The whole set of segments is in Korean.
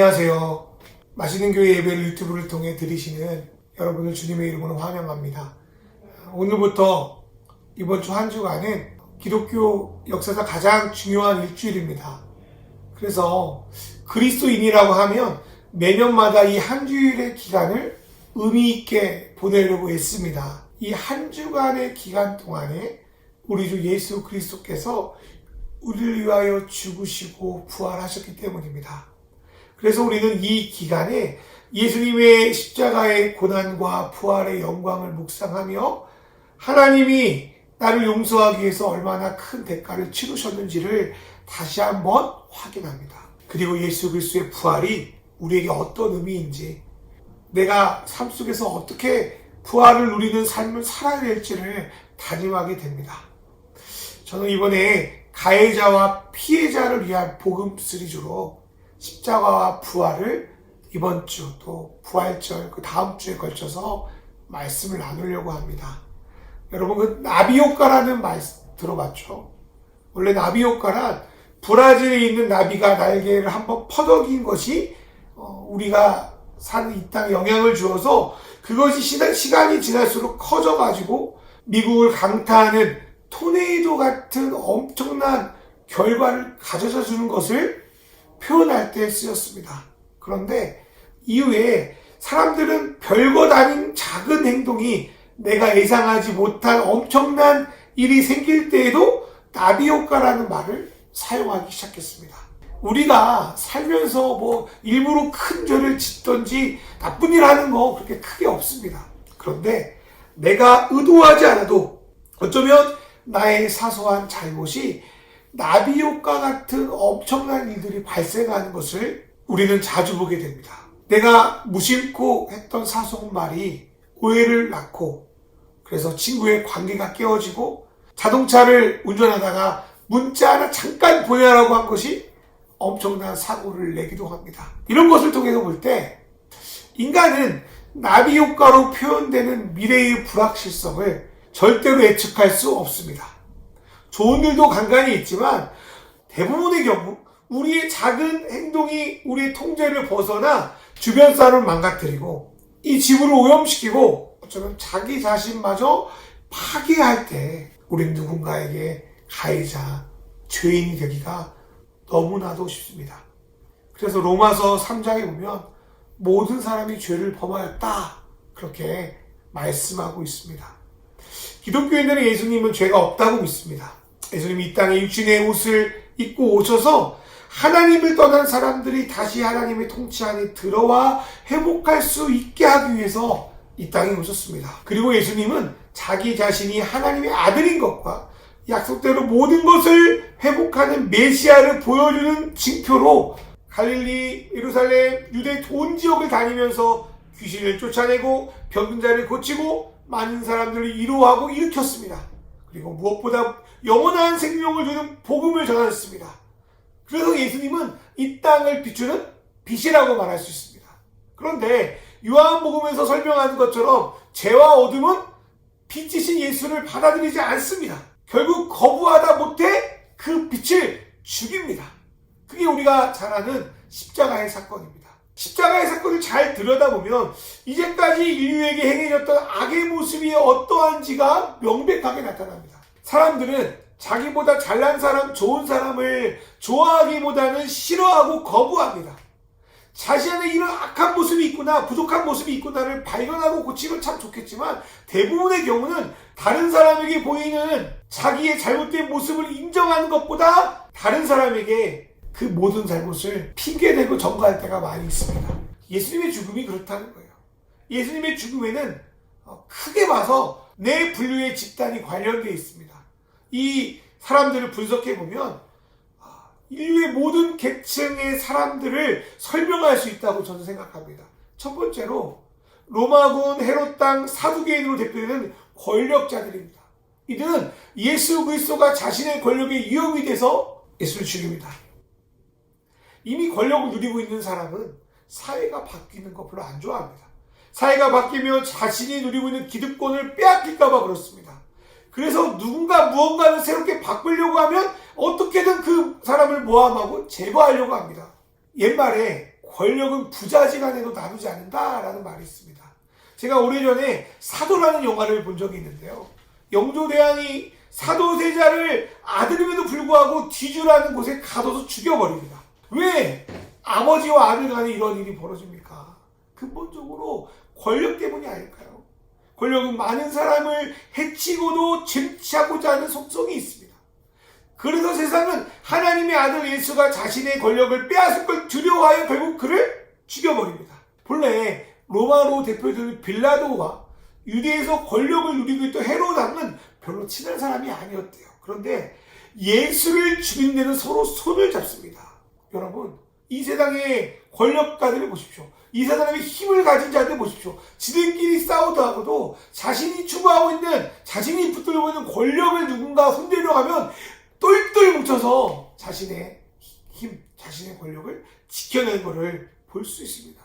안녕하세요. 맛있는 교회 예배를 유튜브를 통해 들으시는 여러분을 주님의 이름으로 환영합니다. 오늘부터 이번 주 한 주간은 기독교 역사상 가장 중요한 일주일입니다. 그래서 그리스도인이라고 하면 매년마다 이 한 주일의 기간을 의미 있게 보내려고 했습니다. 이 한 주간의 기간 동안에 우리 주 예수 그리스도께서 우리를 위하여 죽으시고 부활하셨기 때문입니다. 그래서 우리는 이 기간에 예수님의 십자가의 고난과 부활의 영광을 묵상하며 하나님이 나를 용서하기 위해서 얼마나 큰 대가를 치르셨는지를 다시 한번 확인합니다. 그리고 예수 그리스도의 부활이 우리에게 어떤 의미인지, 내가 삶 속에서 어떻게 부활을 누리는 삶을 살아야 될지를 다짐하게 됩니다. 저는 이번에 가해자와 피해자를 위한 복음 시리즈로 십자가와 부활을 이번 주 또 부활절 그 다음 주에 걸쳐서 말씀을 나누려고 합니다. 여러분, 그 나비 효과라는 말 들어봤죠? 원래 나비 효과란 브라질에 있는 나비가 날개를 한번 퍼덕인 것이 우리가 사는 이 땅에 영향을 주어서 그것이 시간이 지날수록 커져가지고 미국을 강타하는 토네이도 같은 엄청난 결과를 가져다 주는 것을 표현할 때 쓰였습니다. 그런데 이후에 사람들은 별것 아닌 작은 행동이 내가 예상하지 못한 엄청난 일이 생길 때에도 나비 효과라는 말을 사용하기 시작했습니다. 우리가 살면서 일부러 큰 죄를 짓든지 나쁜 일 하는 거 그렇게 크게 없습니다. 그런데 내가 의도하지 않아도 어쩌면 나의 사소한 잘못이 나비 효과 같은 엄청난 일들이 발생하는 것을 우리는 자주 보게 됩니다. 내가 무심코 했던 사소한 말이 오해를 낳고, 그래서 친구의 관계가 깨어지고, 자동차를 운전하다가 문자 하나 잠깐 보내라고 한 것이 엄청난 사고를 내기도 합니다. 이런 것을 통해서 볼 때 인간은 나비 효과로 표현되는 미래의 불확실성을 절대로 예측할 수 없습니다. 좋은 일도 간간히 있지만 대부분의 경우 우리의 작은 행동이 우리의 통제를 벗어나 주변 사람을 망가뜨리고 이 지구를 오염시키고 어쩌면 자기 자신마저 파괴할 때 우리는 누군가에게 가해자, 죄인이 되기가 너무나도 쉽습니다. 그래서 로마서 3장에 보면 모든 사람이 죄를 범하였다, 그렇게 말씀하고 있습니다. 기독교인들은 예수님은 죄가 없다고 믿습니다. 예수님이 이 땅에 육신의 옷을 입고 오셔서 하나님을 떠난 사람들이 다시 하나님의 통치 안에 들어와 회복할 수 있게 하기 위해서 이 땅에 오셨습니다. 그리고 예수님은 자기 자신이 하나님의 아들인 것과 약속대로 모든 것을 회복하는 메시아를 보여주는 징표로 갈릴리, 예루살렘, 유대 온 지역을 다니면서 귀신을 쫓아내고 병든 자를 고치고 많은 사람들을 위로하고 일으켰습니다. 그리고 무엇보다 영원한 생명을 주는 복음을 전하셨습니다. 그래서 예수님은 이 땅을 비추는 빛이라고 말할 수 있습니다. 그런데 요한복음에서 설명하는 것처럼 죄와 어둠은 빛이신 예수를 받아들이지 않습니다. 결국 거부하다 못해 그 빛을 죽입니다. 그게 우리가 잘 아는 십자가의 사건입니다. 십자가의 사건을 잘 들여다보면 이제까지 인류에게 행해졌던 악의 모습이 어떠한지가 명백하게 나타납니다. 사람들은 자기보다 잘난 사람, 좋은 사람을 좋아하기보다는 싫어하고 거부합니다. 자신 안에 이런 악한 모습이 있구나, 부족한 모습이 있구나를 발견하고 고치면 참 좋겠지만 대부분의 경우는 다른 사람에게 보이는 자기의 잘못된 모습을 인정하는 것보다 다른 사람에게 그 모든 잘못을 핑계대고 전가할 때가 많이 있습니다. 예수님의 죽음이 그렇다는 거예요. 예수님의 죽음에는 크게 봐서 네 분류의 집단이 관련되어 있습니다. 이 사람들을 분석해보면 인류의 모든 계층의 사람들을 설명할 수 있다고 저는 생각합니다. 첫 번째로 로마군 헤롯 땅 사두개인으로 대표되는 권력자들입니다. 이들은 예수 그리스도가 자신의 권력에 위협이 돼서 예수를 죽입니다. 이미 권력을 누리고 있는 사람은 사회가 바뀌는 거 별로 안 좋아합니다. 사회가 바뀌면 자신이 누리고 있는 기득권을 빼앗길까 봐 그렇습니다. 그래서 누군가 무언가를 새롭게 바꾸려고 하면 어떻게든 그 사람을 모함하고 제거하려고 합니다. 옛말에 권력은 부자지간에도 나누지 않는다라는 말이 있습니다. 제가 오래전에 사도라는 영화를 본 적이 있는데요. 영조대왕이 사도세자를 아들임에도 불구하고 뒤주라는 곳에 가둬서 죽여버립니다. 왜 아버지와 아들 간에 이런 일이 벌어집니까? 근본적으로 권력 때문이 아닐까요? 권력은 많은 사람을 해치고도 쟁취하고자 하는 속성이 있습니다. 그래서 세상은 하나님의 아들 예수가 자신의 권력을 빼앗을 걸 두려워하여 결국 그를 죽여버립니다. 본래 로마로 대표되는 빌라도와 유대에서 권력을 누리고 있던 헤로드 왕은 별로 친한 사람이 아니었대요. 그런데 예수를 죽이는 데는 서로 손을 잡습니다. 여러분, 이 세상의 권력가들을 보십시오. 이 세상의 힘을 가진 자들 보십시오. 지들끼리 싸우다가도 자신이 추구하고 있는, 자신이 붙들고 있는 권력을 누군가 손대려 하면 똘똘 뭉쳐서 자신의 힘, 자신의 권력을 지켜내는 것을 볼 수 있습니다.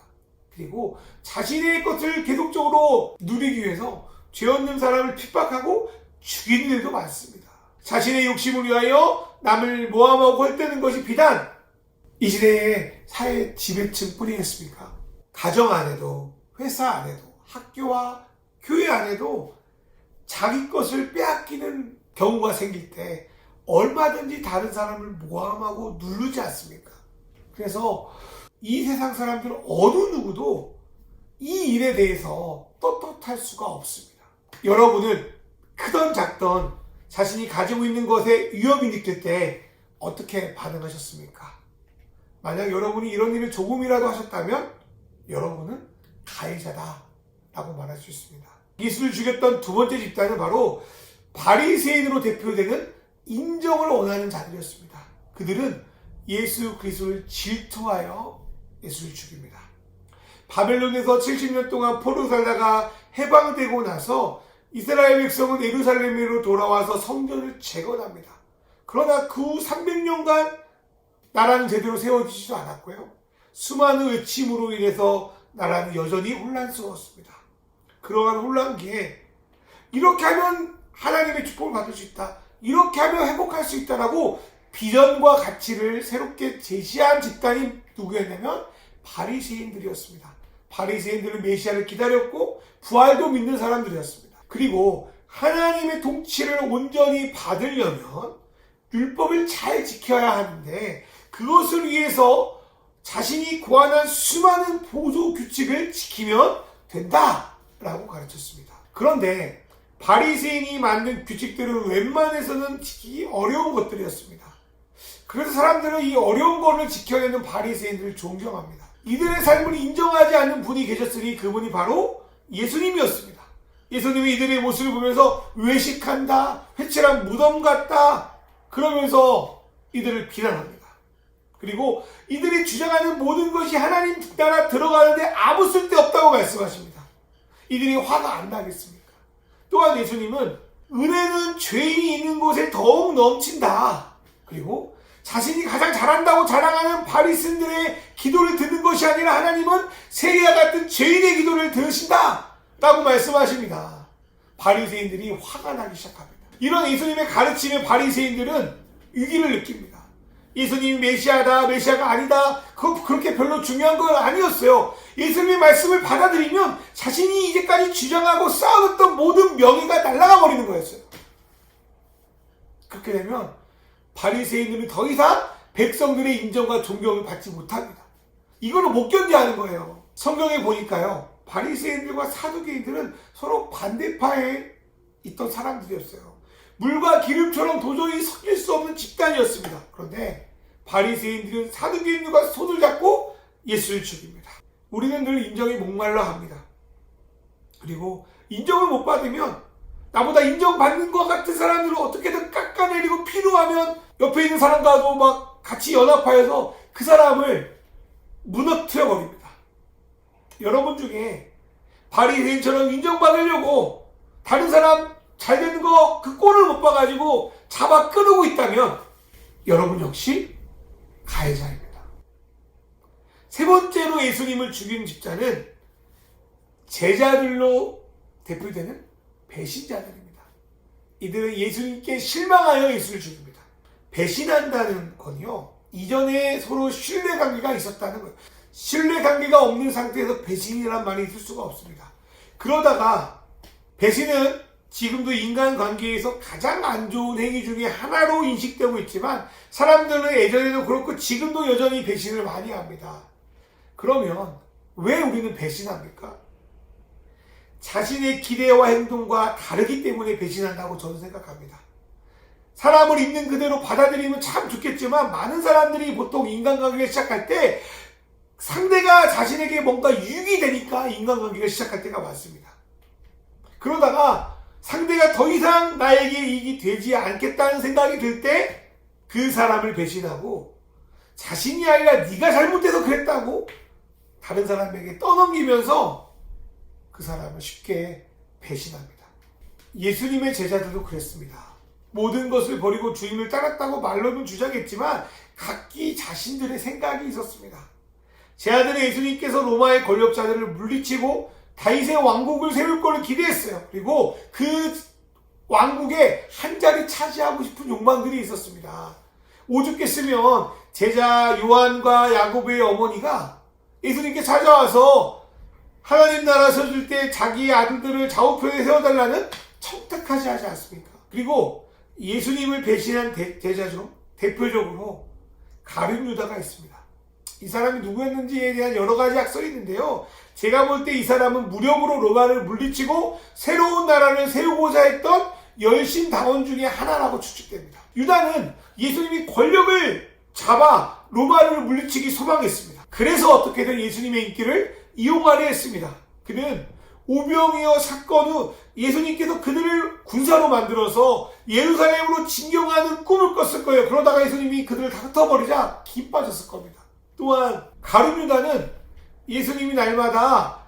그리고 자신의 것을 계속적으로 누리기 위해서 죄 없는 사람을 핍박하고 죽이는 일도 많습니다. 자신의 욕심을 위하여 남을 모함하고 헐뜯는 것이 비단 이 시대의 사회 지배층 뿐이겠습니까? 가정 안에도, 회사 안에도, 학교와 교회 안에도 자기 것을 빼앗기는 경우가 생길 때 얼마든지 다른 사람을 모함하고 누르지 않습니까? 그래서 이 세상 사람들은 어느 누구도 이 일에 대해서 떳떳할 수가 없습니다. 여러분은 크던 작던 자신이 가지고 있는 것에 위협이 느낄 때 어떻게 반응하셨습니까? 만약 여러분이 이런 일을 조금이라도 하셨다면 여러분은 가해자다라고 말할 수 있습니다. 예수를 죽였던 두 번째 집단은 바로 바리새인으로 대표되는 인정을 원하는 자들이었습니다. 그들은 예수 그리스도를 질투하여 예수를 죽입니다. 바벨론에서 70년 동안 포로 살다가 해방되고 나서 이스라엘 백성은 예루살렘으로 돌아와서 성전을 재건합니다. 그러나 그 후 300년간 나라는 제대로 세워지지도 않았고요. 수많은 외침으로 인해서 나라는 여전히 혼란스러웠습니다. 그러한 혼란기에 이렇게 하면 하나님의 축복을 받을 수 있다. 이렇게 하면 행복할 수 있다라고 비전과 가치를 새롭게 제시한 집단이 누구였냐면 바리새인들이었습니다. 바리새인들은 메시아를 기다렸고 부활도 믿는 사람들이었습니다. 그리고 하나님의 통치를 온전히 받으려면 율법을 잘 지켜야 하는데 그것을 위해서 자신이 고안한 수많은 보조 규칙을 지키면 된다라고 가르쳤습니다. 그런데 바리새인이 만든 규칙들은 웬만해서는 지키기 어려운 것들이었습니다. 그래서 사람들은 이 어려운 것을 지켜내는 바리새인들을 존경합니다. 이들의 삶을 인정하지 않는 분이 계셨으니 그분이 바로 예수님이었습니다. 예수님이 이들의 모습을 보면서 외식한다, 회칠한 무덤 같다 그러면서 이들을 비난합니다. 그리고 이들이 주장하는 모든 것이 하나님 나라 들어가는데 아무 쓸데없다고 말씀하십니다. 이들이 화가 안 나겠습니까? 또한 예수님은 은혜는 죄인이 있는 곳에 더욱 넘친다. 그리고 자신이 가장 잘한다고 자랑하는 바리새인들의 기도를 듣는 것이 아니라 하나님은 세리와 같은 죄인의 기도를 들으신다 라고 말씀하십니다. 바리새인들이 화가 나기 시작합니다. 이런 예수님의 가르침에 바리새인들은 위기를 느낍니다. 예수님이 메시아다, 메시아가 아니다, 그렇게 별로 중요한 건 아니었어요. 예수님의 말씀을 받아들이면 자신이 이제까지 주장하고 쌓아뒀던 모든 명예가 날아가 버리는 거였어요. 그렇게 되면 바리새인들은 더 이상 백성들의 인정과 존경을 받지 못합니다. 이거를 못 견뎌하는 거예요. 성경에 보니까요, 바리새인들과 사두개인들은 서로 반대파에 있던 사람들이었어요. 물과 기름처럼 도저히 섞일 수 없는 집단이었습니다. 그런데 바리새인들은 사두개인들과 손을 잡고 예수를 죽입니다. 우리는 늘 인정에 목말라 합니다. 그리고 인정을 못 받으면 나보다 인정받는 것 같은 사람들을 어떻게든 깎아내리고 필요하면 옆에 있는 사람과도 막 같이 연합하여서 그 사람을 무너뜨려 버립니다. 여러분 중에 바리새인처럼 인정받으려고 다른 사람 잘 되는 거 그 꼴을 못 봐가지고 잡아 끌고 있다면 여러분 역시 가해자입니다. 세 번째로 예수님을 죽인 집단은 제자들로 대표되는 배신자들입니다. 이들은 예수님께 실망하여 예수를 죽입니다. 배신한다는 건요, 이전에 서로 신뢰관계가 있었다는 거예요. 신뢰관계가 없는 상태에서 배신이란 말이 있을 수가 없습니다. 그러다가 배신은 지금도 인간관계에서 가장 안 좋은 행위 중에 하나로 인식되고 있지만 사람들은 예전에도 그렇고 지금도 여전히 배신을 많이 합니다. 그러면 왜 우리는 배신합니까? 자신의 기대와 행동과 다르기 때문에 배신한다고 저는 생각합니다. 사람을 있는 그대로 받아들이면 참 좋겠지만 많은 사람들이 보통 인간관계를 시작할 때 상대가 자신에게 뭔가 유익이 되니까 인간관계를 시작할 때가 많습니다. 그러다가 상대가 더 이상 나에게 이익이 되지 않겠다는 생각이 들 때 그 사람을 배신하고 자신이 아니라 네가 잘못해서 그랬다고 다른 사람에게 떠넘기면서 그 사람을 쉽게 배신합니다. 예수님의 제자들도 그랬습니다. 모든 것을 버리고 주님을 따랐다고 말로는 주장했지만 각기 자신들의 생각이 있었습니다. 제 아들은 예수님께서 로마의 권력자들을 물리치고 다윗의 왕국을 세울 것을 기대했어요. 그리고 그 왕국에 한 자리 차지하고 싶은 욕망들이 있었습니다. 오죽했으면 제자 요한과 야고보의 어머니가 예수님께 찾아와서 하나님 나라 서줄 때 자기 아들들을 좌우편에 세워달라는 청탁하지 하지 않습니까? 그리고 예수님을 배신한 제자 중 대표적으로 가룟 유다가 있습니다. 이 사람이 누구였는지에 대한 여러 가지 학설이 있는데요. 제가 볼 때 이 사람은 무력으로 로마를 물리치고 새로운 나라를 세우고자 했던 열심 당원 중에 하나라고 추측됩니다. 유다는 예수님이 권력을 잡아 로마를 물리치기 소망했습니다. 그래서 어떻게든 예수님의 인기를 이용하려 했습니다. 그는 오병이어 사건 후 예수님께서 그들을 군사로 만들어서 예루살렘으로 진경하는 꿈을 꿨을 거예요. 그러다가 예수님이 그들을 다 흩어버리자 기 빠졌을 겁니다. 또한 가룟 유다는 예수님이 날마다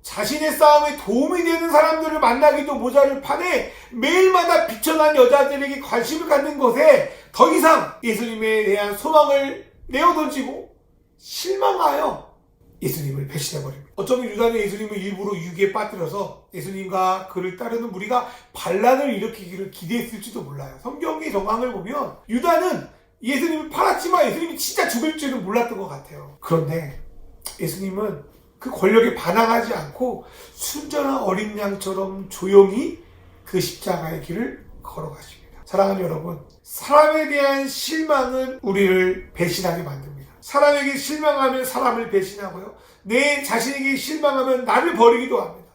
자신의 싸움에 도움이 되는 사람들을 만나기도 모자를 판에 매일마다 비천한 여자들에게 관심을 갖는 것에 더 이상 예수님에 대한 소망을 내어던지고 실망하여 예수님을 배신해버립니다. 어쩌면 유다는 예수님을 일부러 유기에 빠뜨려서 예수님과 그를 따르는 무리가 반란을 일으키기를 기대했을지도 몰라요. 성경의 정황을 보면 유다는 예수님을 팔았지만 예수님이 진짜 죽을 줄은 몰랐던 것 같아요. 그런데 예수님은 그 권력에 반항하지 않고 순전한 어린 양처럼 조용히 그 십자가의 길을 걸어가십니다. 사랑하는 여러분, 사람에 대한 실망은 우리를 배신하게 만듭니다. 사람에게 실망하면 사람을 배신하고요. 내 자신에게 실망하면 나를 버리기도 합니다.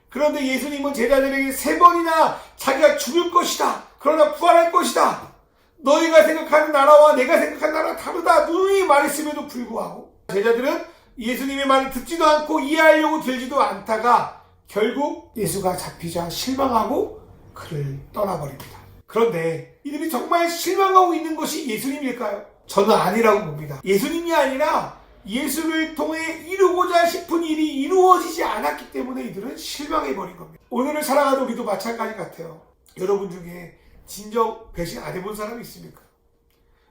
그런데 예수님은 제자들에게 3번이나 자기가 죽을 것이다. 그러나 부활할 것이다. 너희가 생각하는 나라와 내가 생각하는 나라가 다르다. 누누이 말했음에도 불구하고 제자들은 예수님의 말을 듣지도 않고 이해하려고 들지도 않다가 결국 예수가 잡히자 실망하고 그를 떠나버립니다. 그런데 이들이 정말 실망하고 있는 것이 예수님일까요? 저는 아니라고 봅니다. 예수님이 아니라 예수를 통해 이루고자 싶은 일이 이루어지지 않았기 때문에 이들은 실망해버린 겁니다. 오늘을 살아가는 우리도 마찬가지 같아요. 여러분 중에 진정 배신 안 해본 사람이 있습니까?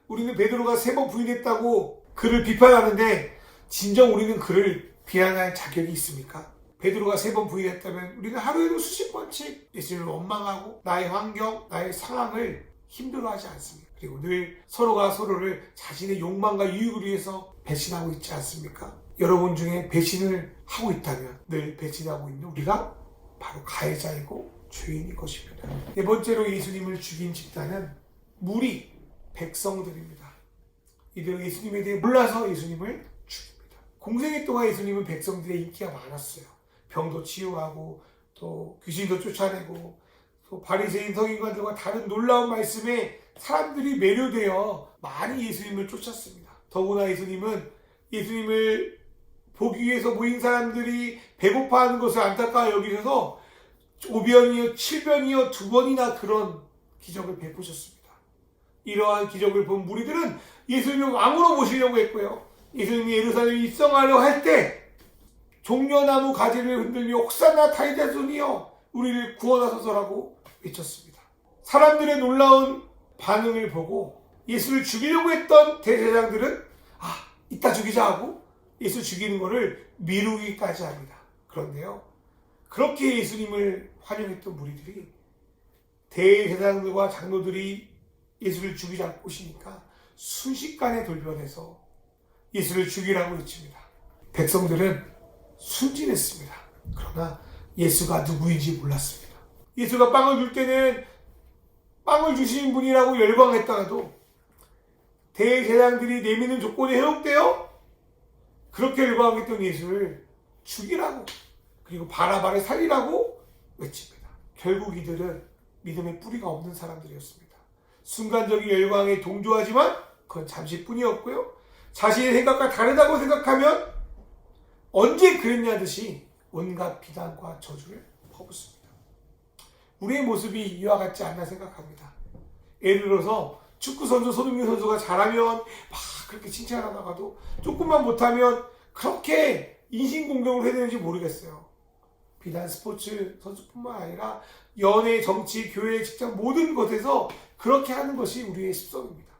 우리는 베드로가 3번 부인했다고 그를 비판하는데 진정 우리는 그를 비난할 자격이 있습니까? 베드로가 3번 부인했다면 우리는 하루에도 수십 번씩 예수님을 원망하고 나의 환경, 나의 상황을 힘들어하지 않습니까? 그리고 늘 서로가 서로를 자신의 욕망과 유익을 위해서 배신하고 있지 않습니까? 여러분 중에 배신을 하고 있다면 늘 배신하고 있는 우리가 바로 가해자이고 죄인일 것입니다. 4번째로 예수님을 죽인 집단은 무리, 백성들입니다. 이들은 예수님에 대해 몰라서 예수님을 죽입니다. 공생애 동안 예수님은 백성들의 인기가 많았어요. 병도 치유하고 또 귀신도 쫓아내고 또 바리새인 서기관들과 다른 놀라운 말씀에 사람들이 매료되어 많이 예수님을 쫓았습니다. 더구나 예수님을 보기 위해서 모인 사람들이 배고파하는 것을 안타까워 여기셔서 5변이요 7변이요 2번이나 그런 기적을 베푸셨습니다. 이러한 기적을 본 무리들은 예수님을 왕으로 모시려고 했고요. 예수님이 예루살렘에 입성하려 할 때 종려나무 가지를 흔들며 혹사나 다윗의 손이여 우리를 구원하소서라고 외쳤습니다. 사람들의 놀라운 반응을 보고 예수를 죽이려고 했던 대제사장들은 이따 죽이자 하고 예수 죽이는 것을 미루기까지 합니다. 그런데요, 그렇게 예수님을 환영했던 무리들이 대제사장들과 장로들이 예수를 죽이지 않고 오시니까 순식간에 돌변해서 예수를 죽이라고 외칩니다. 백성들은 순진했습니다. 그러나 예수가 누구인지 몰랐습니다. 예수가 빵을 줄 때는 빵을 주신 분이라고 열광했다가도 대제사장들이 내미는 조건이 해롭대요. 그렇게 열광했던 예수를 죽이라고, 그리고 바라바를 살리라고 외칩니다. 결국 이들은 믿음의 뿌리가 없는 사람들이었습니다. 순간적인 열광에 동조하지만 그건 잠시뿐이었고요. 자신의 생각과 다르다고 생각하면 언제 그랬냐 듯이 온갖 비난과 저주를 퍼붓습니다. 우리의 모습이 이와 같지 않나 생각합니다. 예를 들어서 축구선수 손흥민 선수가 잘하면 막 그렇게 칭찬하다가도 조금만 못하면 그렇게 인신공격을 해야 되는지 모르겠어요. 비단 스포츠 선수뿐만 아니라 연애, 정치, 교회, 직장 모든 것에서 그렇게 하는 것이 우리의 습성입니다.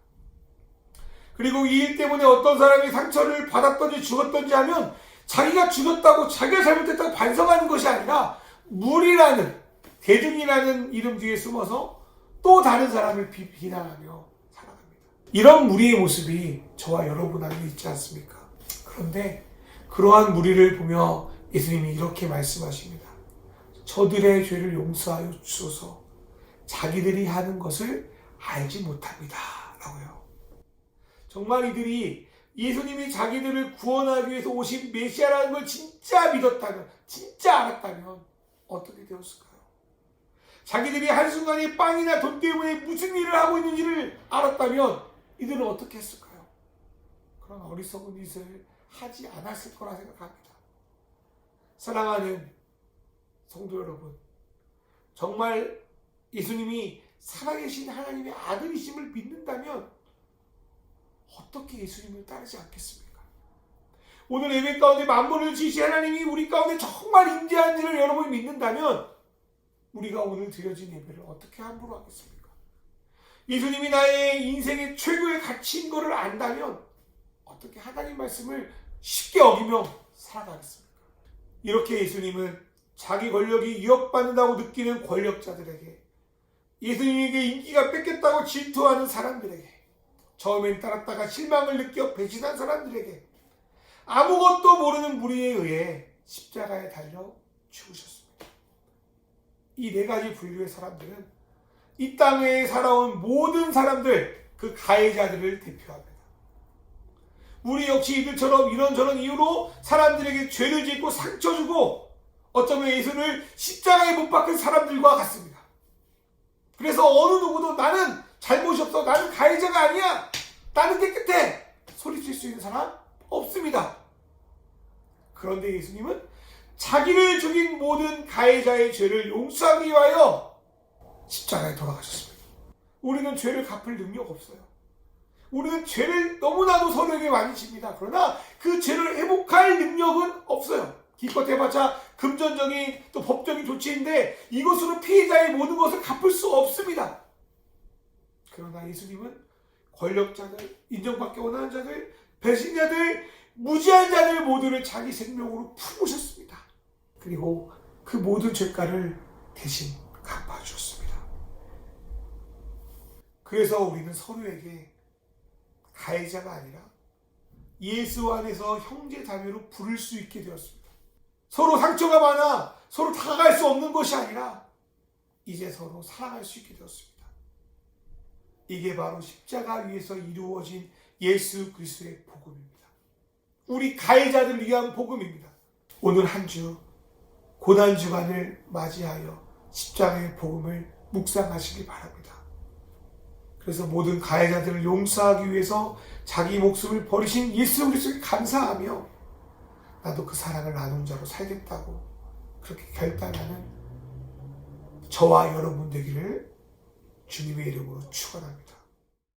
그리고 이 일 때문에 어떤 사람이 상처를 받았던지 죽었던지 하면 자기가 죽었다고, 자기가 잘못했다고 반성하는 것이 아니라 무리라는, 대중이라는 이름 뒤에 숨어서 또 다른 사람을 비난하며 살아갑니다. 이런 무리의 모습이 저와 여러분 안에 있지 않습니까? 그런데 그러한 무리를 보며 예수님이 이렇게 말씀하십니다. 저들의 죄를 용서하여 주소서, 자기들이 하는 것을 알지 못합니다. 라고요. 정말 이들이 예수님이 자기들을 구원하기 위해서 오신 메시아라는 걸 진짜 믿었다면, 진짜 알았다면 어떻게 되었을까요? 자기들이 한순간에 빵이나 돈 때문에 무슨 일을 하고 있는지를 알았다면 이들은 어떻게 했을까요? 그런 어리석은 짓을 하지 않았을 거라 생각합니다. 사랑하는 성도 여러분, 정말 예수님이 살아계신 하나님의 아들이심을 믿는다면 어떻게 예수님을 따르지 않겠습니까? 오늘 예배 가운데 만물을 지으신 하나님이 우리 가운데 정말 임재한지를 여러분이 믿는다면 우리가 오늘 드려진 예배를 어떻게 함부로 하겠습니까? 예수님이 나의 인생의 최고의 가치인 것을 안다면 어떻게 하나님 말씀을 쉽게 어기며 살아가겠습니까? 이렇게 예수님은 자기 권력이 위협받는다고 느끼는 권력자들에게, 예수님에게 인기가 뺏겼다고 질투하는 사람들에게, 처음엔 따랐다가 실망을 느껴 배신한 사람들에게, 아무것도 모르는 무리에 의해 십자가에 달려 죽으셨습니다. 이 네 가지 분류의 사람들은 이 땅에 살아온 모든 사람들, 그 가해자들을 대표합니다. 우리 역시 이들처럼 이런저런 이유로 사람들에게 죄를 짓고 상처 주고 어쩌면 예수를 십자가에 못 박은 사람들과 같습니다. 그래서 어느 누구도 나는 잘못이 없어, 나는 가해자가 아니야, 나는 깨끗해 소리칠 수 있는 사람 없습니다. 그런데 예수님은 자기를 죽인 모든 가해자의 죄를 용서하기 위하여 십자가에 돌아가셨습니다. 우리는 죄를 갚을 능력 없어요. 우리는 죄를 너무나도 서로에게 많이 집니다. 그러나 그 죄를 회복할 능력은 없어요. 기껏 해봤자 금전적인 또 법적인 조치인데 이것으로 피해자의 모든 것을 갚을 수 없습니다. 그러나 예수님은 권력자들, 인정받기 원하는 자들, 배신자들, 무지한 자들 모두를 자기 생명으로 품으셨습니다. 그리고 그 모든 죄가를 대신 갚아주셨습니다. 그래서 우리는 서로에게 가해자가 아니라 예수 안에서 형제 자매로 부를 수 있게 되었습니다. 서로 상처가 많아 서로 다가갈 수 없는 것이 아니라 이제 서로 사랑할 수 있게 되었습니다. 이게 바로 십자가 위에서 이루어진 예수 그리스도의 복음입니다. 우리 가해자들을 위한 복음입니다. 오늘 한 주 고난주간을 맞이하여 십자가의 복음을 묵상하시기 바랍니다. 그래서 모든 가해자들을 용서하기 위해서 자기 목숨을 버리신 예수 그리스도께 감사하며 나도 그 사랑을 나눈 자로 살겠다고 그렇게 결단하는 저와 여러분 되기를 주님의 이름으로 축원합니다.